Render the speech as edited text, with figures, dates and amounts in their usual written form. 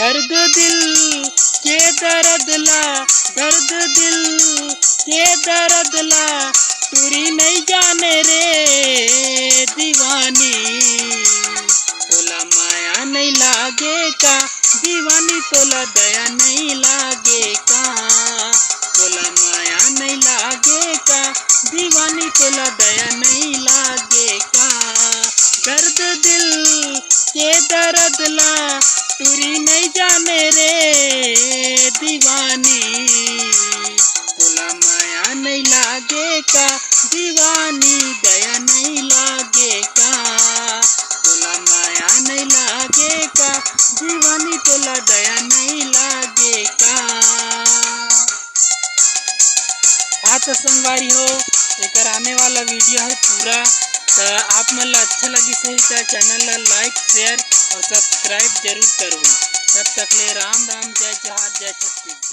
दर्द दिल के दर्द ला, दर्द दिल के दर्द ला, टूरी नहीं जाने रे दीवानी। तोला माया नहीं लागे का दीवानी, तोला दया नहीं लागे का, तोला माया नहीं लागे का दीवानी, तोला दया नहीं लागे का। दर्द दिल के दर्द ला, टूरी नहीं जाने रे दीवानी। तोला माया नहीं लागे का दीवानी, दया नहीं लागे का, तोला माया नहीं लागे का दीवानी, तोला दया नहीं लागे का। हाँ तो संगवारी हो, एक आने वाला वीडियो है पूरा, तो आप मन ला अच्छा लगी सही तो चैनल ला लाइक शेयर और सब्सक्राइब जरूर करो। तब तक ले राम राम, जय जोहार, जय छत्तीसगढ़।